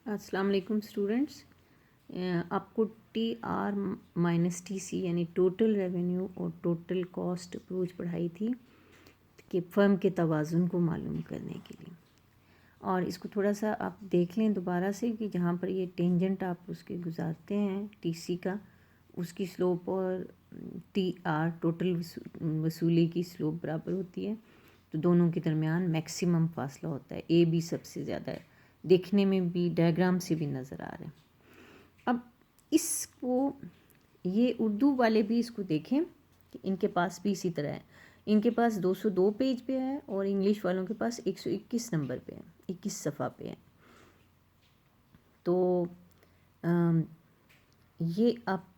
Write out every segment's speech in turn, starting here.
अस्सलाम वालेकुम स्टूडेंट्स। आपको TR माइनस TC यानी टोटल रेवेन्यू और टोटल कॉस्ट अप्रोच पढ़ाई थी कि फ़र्म के तवाज़ुन को मालूम करने के लिए। और इसको थोड़ा सा आप देख लें दोबारा से कि जहाँ पर ये टेंजेंट आप उसके गुजारते हैं TC का, उसकी स्लोप और TR टोटल वसूली की स्लोप बराबर होती है, तो दोनों के दरमियान मैक्सिमम फासला होता है। AB सबसे ज़्यादा है, देखने में भी डायग्राम से भी नज़र आ रहा है। अब इसको ये उर्दू वाले भी इसको देखें कि इनके पास भी इसी तरह है। इनके पास 202 पेज पे है और इंग्लिश वालों के पास 121 नंबर पे है, 21 सफ़ा पे है। तो ये आप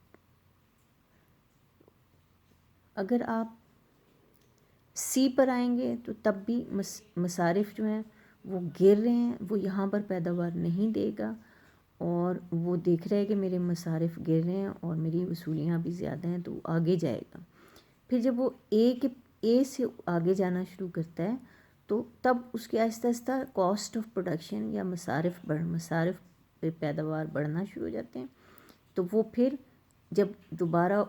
अगर आप सी पर आएंगे तो तब भी मसारिफ जो हैं वो गिर रहे हैं, वो यहाँ पर पैदावार नहीं देगा और वो देख रहा है कि मेरे मसारिफ गिर रहे हैं और मेरी वसूलियाँ भी ज़्यादा हैं, तो आगे जाएगा। फिर जब वो ए से आगे जाना शुरू करता है तो तब उसके Aahista Aahista cost of production या मसारिफ पे पैदावार बढ़ना शुरू हो जाते हैं। तो वो फिर जब दोबारा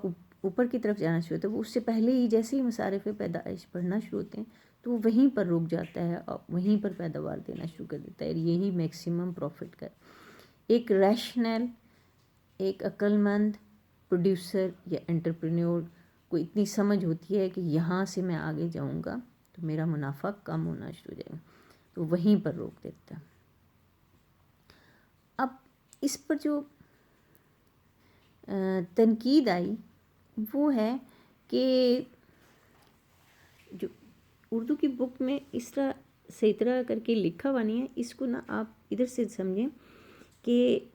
ऊपर की तरफ जाना शुरू होता है, वो उससे पहले ही जैसे ही मसारिफ पैदाइश बढ़ना शुरू होते हैं तो वो वहीं पर रुक जाता है और वहीं पर पैदावार देना शुरू कर देता है। यही मैक्सिमम प्रॉफिट का एक रैशनल, एक अक्लमंद प्रोड्यूसर या एंटरप्रेन्योर को इतनी समझ होती है कि यहाँ से मैं आगे जाऊँगा तो मेरा मुनाफा कम होना शुरू हो जाएगा, तो वहीं पर रोक देता है। अब इस पर जो तनकीद आई वो है कि जो उर्दू की बुक में इस तरह सही तरह करके लिखा हुआ नहीं है, इसको ना आप इधर से समझें कि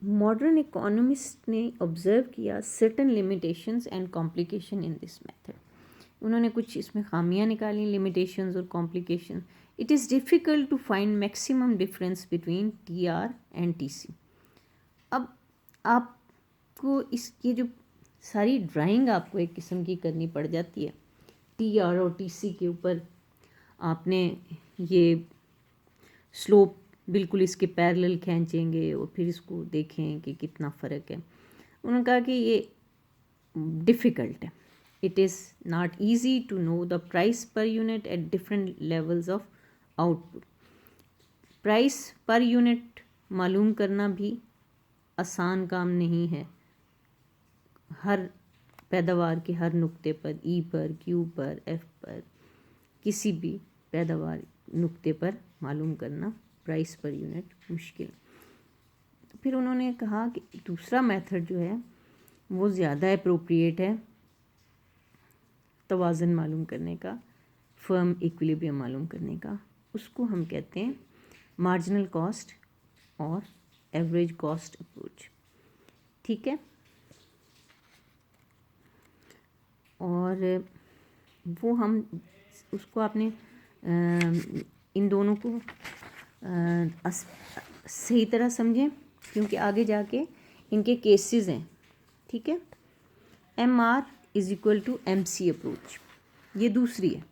मॉडर्न इकोनॉमिस्ट ने ऑब्ज़र्व किया certain limitations and complication in this method. उन्होंने कुछ इसमें खामियां निकाली, लिमिटेशंस और complication. It is difficult to find maximum difference between TR and TC। अब आपको ये जो सारी ड्राइंग आपको एक किस्म की करनी पड़ जाती है TR और TC के ऊपर। आपने ये स्लोप बिल्कुल इसके पैरेलल खींचेंगे और फिर इसको देखें कि कितना फ़र्क है। उन्होंने कहा कि ये डिफ़िकल्ट है। It is not easy to know the price per unit at different levels of output. Price per unit मालूम करना भी आसान काम नहीं है। हर पैदावार के हर नुक्ते पर, E पर, Q पर, F पर, किसी भी पैदावार नुक्ते पर मालूम करना प्राइस पर यूनिट मुश्किल। तो फिर उन्होंने कहा कि दूसरा मेथड जो है वो ज़्यादा अप्रोप्रिएट है तवाज़ुन मालूम करने का, फर्म इक्विलिब्रियम मालूम करने का। उसको हम कहते हैं मार्जिनल कॉस्ट और एवरेज कॉस्ट अप्रोच। ठीक है, और वो हम उसको आपने इन दोनों को सही तरह समझें क्योंकि आगे जाके इनके केसेस हैं। ठीक है, MR is equal to MC approach, ये दूसरी है।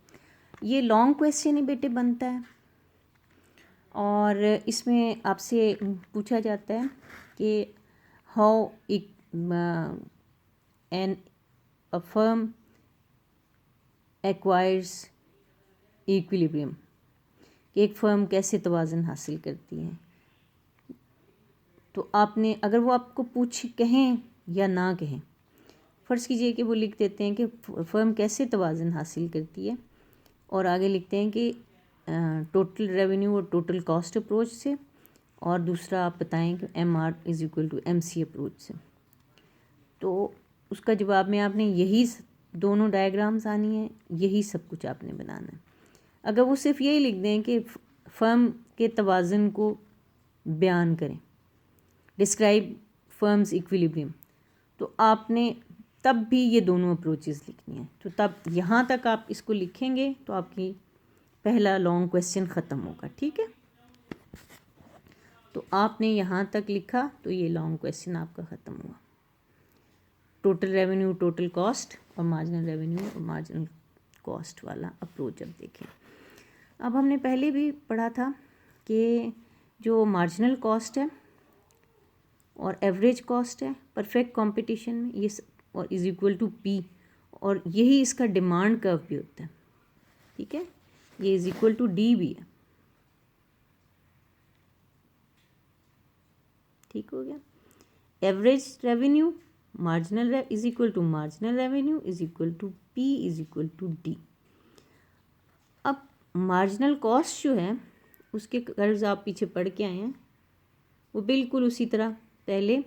ये लॉन्ग क्वेश्चन ही बेटे बनता है और इसमें आपसे पूछा जाता है कि how an a firm acquires equilibrium, कि एक फ़र्म कैसे तवाज़ुन हासिल करती है। तो आपने अगर वो आपको कहें या ना कहें, फ़र्ज़ कीजिए कि वो लिख देते हैं कि फ़र्म कैसे तवाज़ुन हासिल करती है और आगे लिखते हैं कि टोटल रेवेन्यू और टोटल कॉस्ट अप्रोच से, और दूसरा आप बताएं कि MR is equal to MC approach से। तो उसका जवाब में आपने यही दोनों डायग्राम्स आनी है, यही सब कुछ आपने बनाना है। अगर वो सिर्फ यही लिख दें कि फ़र्म के तवाज़ुन को बयान करें, डिस्क्राइब फर्म्स इक्विलिब्रियम, तो आपने तब भी ये दोनों अप्रोचेस लिखनी है। तो तब यहाँ तक आप इसको लिखेंगे तो आपकी पहला लॉन्ग क्वेश्चन ख़त्म होगा। ठीक है, तो आपने यहाँ तक लिखा तो ये लॉन्ग क्वेश्चन आपका ख़त्म हुआ। टोटल रेवेन्यू, टोटल कॉस्ट और मार्जिनल रेवेन्यू और मार्जिनल कॉस्ट वाला अप्रोच अब देखें। अब हमने पहले भी पढ़ा था कि जो मार्जिनल कॉस्ट है और एवरेज कॉस्ट है परफेक्ट कंपटीशन में ये और इज इक्वल टू पी, और यही इसका डिमांड कर्व भी होता है, ठीक है, ये इज इक्वल टू डी भी है, ठीक हो गया। Average revenue marginal is equal to marginal revenue is equal to P is equal to D. अब मार्जिनल कॉस्ट जो है उसके कर्व्स आप पीछे पढ़ के आए हैं, वो बिल्कुल उसी तरह पहले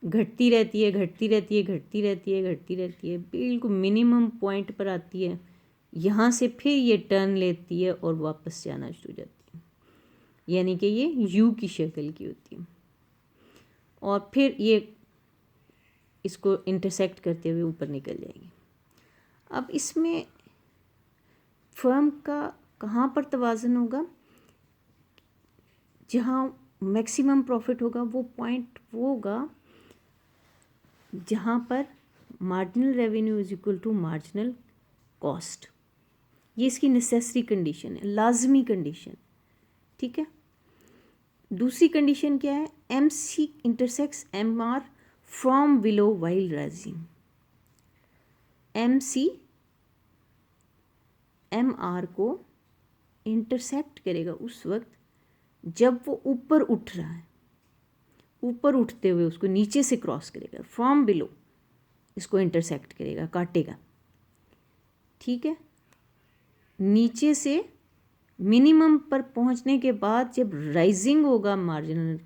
घटती रहती है, घटती रहती है, घटती रहती है, घटती रहती है, बिल्कुल मिनिमम पॉइंट पर आती है, यहाँ से फिर ये टर्न लेती है और वापस जाना शुरू हो जाती है, यानी कि ये यू की शक्ल की होती है, और फिर ये इसको इंटरसेक्ट करते हुए ऊपर निकल जाएगी। अब इसमें फर्म का कहाँ पर तवाज़ुन होगा, जहाँ मैक्सिमम प्रॉफिट होगा वो पॉइंट वो होगा जहाँ पर marginal revenue is equal to marginal cost. ये इसकी नेसेसरी कंडीशन है, लाजमी कंडीशन, ठीक है। दूसरी कंडीशन क्या है, M C intersects M R from below while rising. M C M R को इंटरसेक्ट करेगा उस वक्त जब वो ऊपर उठ रहा है, ऊपर उठते हुए उसको नीचे से क्रॉस करेगा, फ्रॉम बिलो इसको इंटरसेक्ट करेगा, काटेगा, ठीक है। नीचे से मिनिमम पर पहुंचने के बाद जब राइजिंग होगा मार्जिनल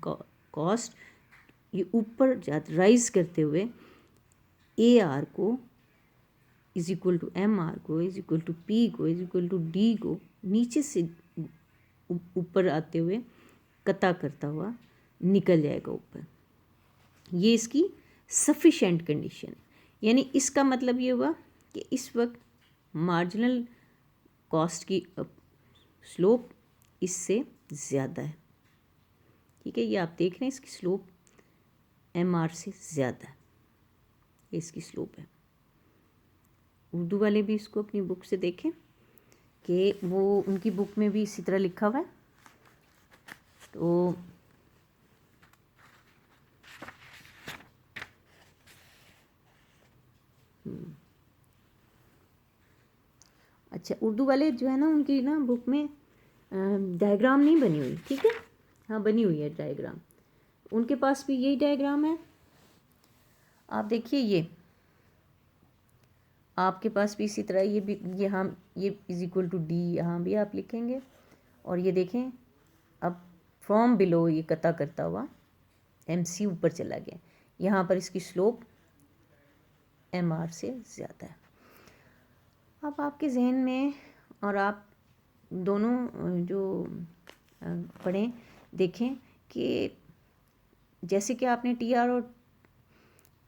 कॉस्ट, ये ऊपर जाता राइज करते हुए ए आर को is equal to M R को इज इक्वल टू पी को इज इक्वल टू डी को नीचे से ऊपर आते हुए कता करता हुआ निकल जाएगा ऊपर। ये इसकी सफिशेंट कंडीशन है, यानी इसका मतलब ये हुआ कि इस वक्त मार्जिनल कॉस्ट की स्लोप इससे ज़्यादा है, ठीक है। ये आप देख रहे हैं इसकी स्लोप एम आर से ज़्यादा है, ये इसकी स्लोप है। उर्दू वाले भी इसको अपनी बुक से देखें कि वो उनकी बुक में भी इसी तरह लिखा हुआ है। तो अच्छा, उर्दू वाले जो है ना उनकी ना बुक में डायग्राम नहीं बनी हुई, ठीक है, हाँ बनी हुई है डायग्राम, उनके पास भी यही डायग्राम है। आप देखिए ये आपके पास भी इसी तरह ये भी यहाँ ये इज इक्वल टू डी यहाँ भी आप लिखेंगे, और ये देखें अब फ्रॉम बिलो ये कता करता हुआ एम सी ऊपर चला गया, यहाँ पर इसकी स्लोप एम आर से ज़्यादा है। अब आपके जहन में और आप दोनों जो पढ़ें देखें कि जैसे कि आपने टी आर और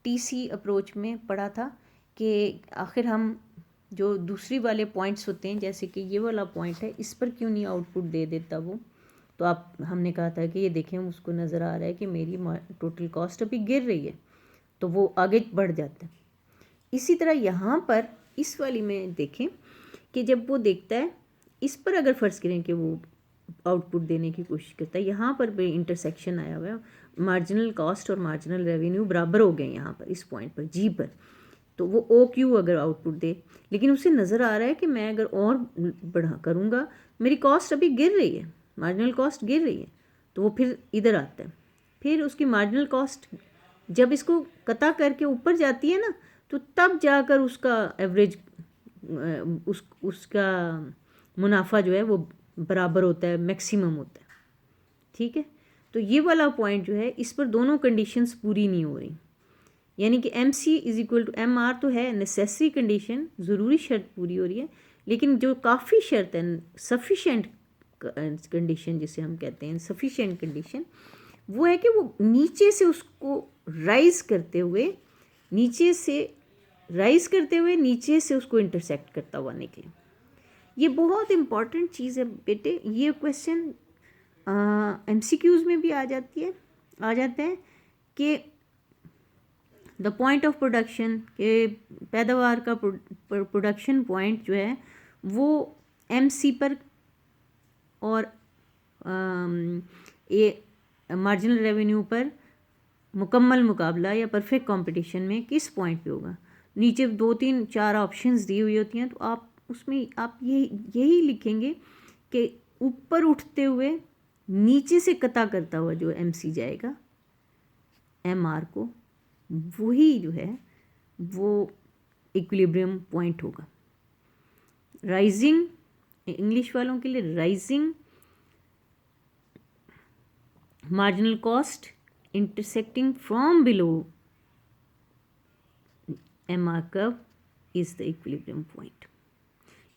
टी सी अप्रोच में पढ़ा था कि आखिर हम जो दूसरी वाले पॉइंट्स होते हैं, जैसे कि ये वाला पॉइंट है, इस पर क्यों नहीं आउटपुट दे देता वो, तो आप हमने कहा था कि ये देखें उसको नज़र आ रहा है कि मेरी टोटल कॉस्ट अभी गिर रही है, तो वो आगे बढ़ जाता है। इसी तरह यहाँ पर इस वाली में देखें कि जब वो देखता है इस पर, अगर फ़र्ज़ करें कि वो आउटपुट देने की कोशिश करता है, यहाँ पर भी इंटरसेक्शन आया हुआ है, मार्जिनल कॉस्ट और मार्जिनल रेवेन्यू बराबर हो गए यहाँ पर इस पॉइंट पर जी पर, तो वो ओ क्यू अगर आउटपुट दे, लेकिन उसे नज़र आ रहा है कि मैं अगर और बढ़ा करूँगा मेरी कॉस्ट अभी गिर रही है, मार्जिनल कॉस्ट गिर रही है, तो वो फिर इधर आता है। फिर उसकी मार्जिनल कॉस्ट जब इसको कता करके ऊपर जाती है ना, तो तब जाकर उसका एवरेज उसका मुनाफा जो है वो बराबर होता है, मैक्सिमम होता है, ठीक है। तो ये वाला पॉइंट जो है इस पर दोनों कंडीशंस पूरी नहीं हो रही, यानी कि M C is equal to M R तो है नेसेसरी कंडीशन, ज़रूरी शर्त पूरी हो रही है, लेकिन जो काफ़ी शर्त है सफिशेंट कंडीशन जिसे हम कहते हैं सफिशेंट कंडीशन, वो है कि वो नीचे से उसको राइज करते हुए नीचे से उसको इंटरसेक्ट करता हुआ निकले। ये बहुत इम्पॉर्टेंट चीज़ है बेटे, ये क्वेश्चन MCQs में भी आ जाते हैं कि द पॉइंट ऑफ प्रोडक्शन के पैदावार का प्रोडक्शन पॉइंट जो है वो MC पर और ये मार्जिनल रेवेन्यू पर मुकम्मल मुकाबला या परफेक्ट कंपटीशन में किस पॉइंट पे होगा। नीचे 2 3 4 ऑप्शंस दी हुई होती हैं, तो आप उसमें आप यही लिखेंगे कि ऊपर उठते हुए नीचे से कता करता हुआ जो एमसी जाएगा एमआर को, वही जो है वो इक्विलिब्रियम पॉइंट होगा। राइजिंग, इंग्लिश वालों के लिए rising marginal cost intersecting from below MR curve is the equilibrium point।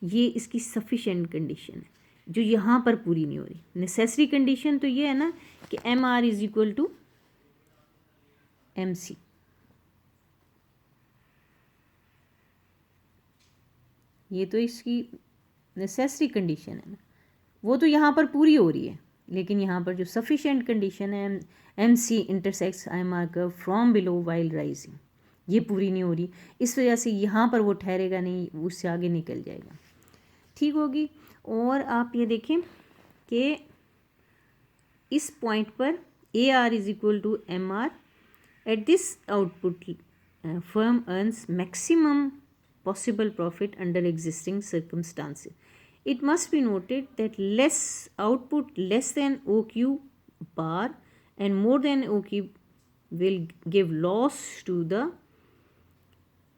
ये इसकी sufficient condition है जो यहाँ पर पूरी नहीं हो रही। necessary condition तो ये है ना कि MR is equal to MC। ये तो इसकी necessary condition है ना, वो तो यहाँ पर पूरी हो रही है, लेकिन यहाँ पर जो sufficient condition है MC intersects MR curve from below while rising, ये पूरी नहीं हो रही, इस वजह से यहाँ पर वो ठहरेगा नहीं, उससे आगे निकल जाएगा। ठीक होगी। और आप ये देखें कि इस पॉइंट पर AR is equal to MR at this output firm earns maximum possible profit under existing circumstances. It must be noted that less output less than OQ bar and more than OQ will give loss to the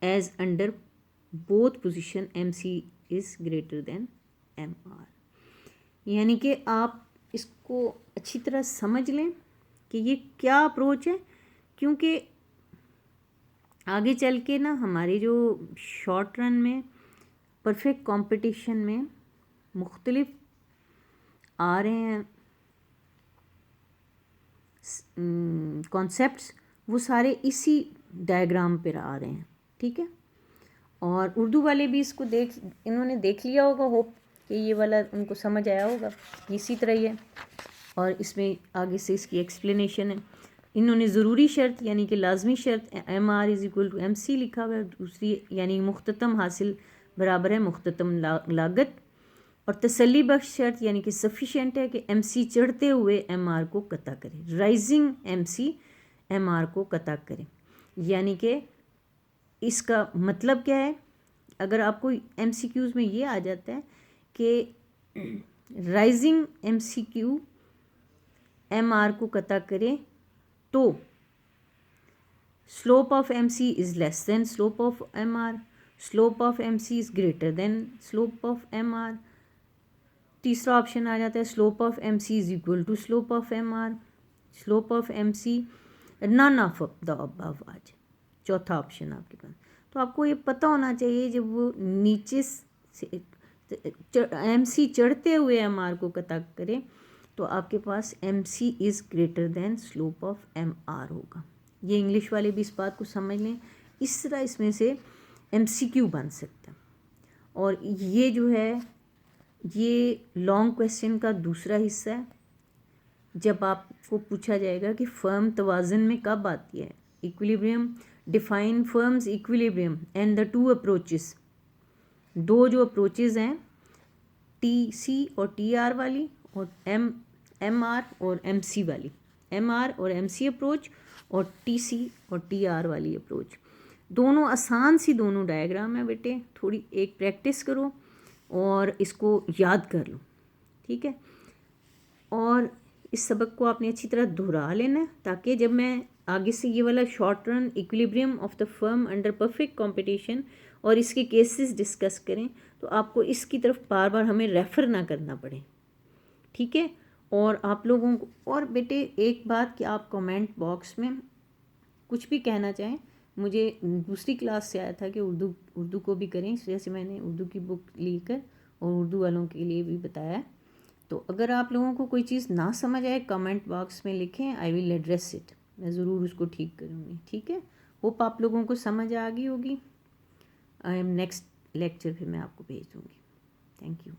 as under both position MC is greater than MR। यानी कि आप इसको अच्छी तरह समझ लें कि ये क्या अप्रोच है, क्योंकि आगे चल के ना हमारे जो शॉर्ट रन में परफेक्ट कंपटीशन में मुख्तलिफ आ रहे हैं कॉन्सेप्ट्स, वो सारे इसी डायग्राम पर आ रहे हैं। ठीक है। और उर्दू वाले भी इसको इन्होंने देख लिया होगा, होप कि ये वाला उनको समझ आया होगा, इसी तरह ही है। और इसमें आगे से इसकी एक्सप्लेनेशन है। इन्होंने ज़रूरी शर्त यानी कि लाजमी शर्त MR is equal to MC लिखा हुआ है, दूसरी यानी मुख्ततम हासिल बराबर है मुख्ततम लागत, और तसल्ली बख्श शर्त यानी कि सफिशेंट है कि MC चढ़ते हुए MR को कता करे, राइजिंग MC MR को कता करे। यानी कि इसका मतलब क्या है, अगर आपको MCQs में ये आ जाता है कि राइजिंग MCQ MR को कता करे तो slope of MC is less than slope of MR, slope of MC is greater than slope of MR। तीसरा ऑप्शन आ जाता है slope of MC is equal to slope of MR, slope of MC none of the above आ जाए, चौथा option आपके पास। तो आपको ये पता होना चाहिए जब वो नीचे से MC चढ़ते हुए MR को कता करे तो आपके पास MC is greater than slope of MR होगा। ये इंग्लिश वाले भी इस बात को समझ लें, इस तरह इसमें से MCQ बन सकता है। और ये जो है ये लॉन्ग क्वेश्चन का दूसरा हिस्सा है, जब आपको पूछा जाएगा कि फर्म तवाज़ुन में कब आती है, equilibrium, define firms equilibrium and the two approaches, दो जो अप्रोचेस हैं TC और TR वाली और MR और MC वाली, MR और MC अप्रोच और TC और TR वाली अप्रोच, दोनों आसान सी दोनों डायग्राम है बेटे, थोड़ी एक प्रैक्टिस करो और इसको याद कर लो। ठीक है। और इस सबक को आपने अच्छी तरह दोहरा लेना ताकि जब मैं आगे से ये वाला short run equilibrium of the firm under perfect competition और इसके केसेस डिस्कस करें तो आपको इसकी तरफ बार बार हमें रेफ़र ना करना पड़े। ठीक है। और आप लोगों को और बेटे एक बात कि आप कमेंट बॉक्स में कुछ भी कहना चाहें, मुझे दूसरी क्लास से आया था कि उर्दू को भी करें, इस वजह से मैंने उर्दू की बुक लेकर और उर्दू वालों के लिए भी बताया। तो अगर आप लोगों को कोई चीज़ ना समझ आए कमेंट बॉक्स में लिखें, आई विल एड्रेस इट, मैं ज़रूर उसको ठीक करूँगी। ठीक है। होप आप लोगों को समझ आ गई होगी। नेक्स्ट लेक्चर फिर मैं आपको भेज दूँगी। Thank you.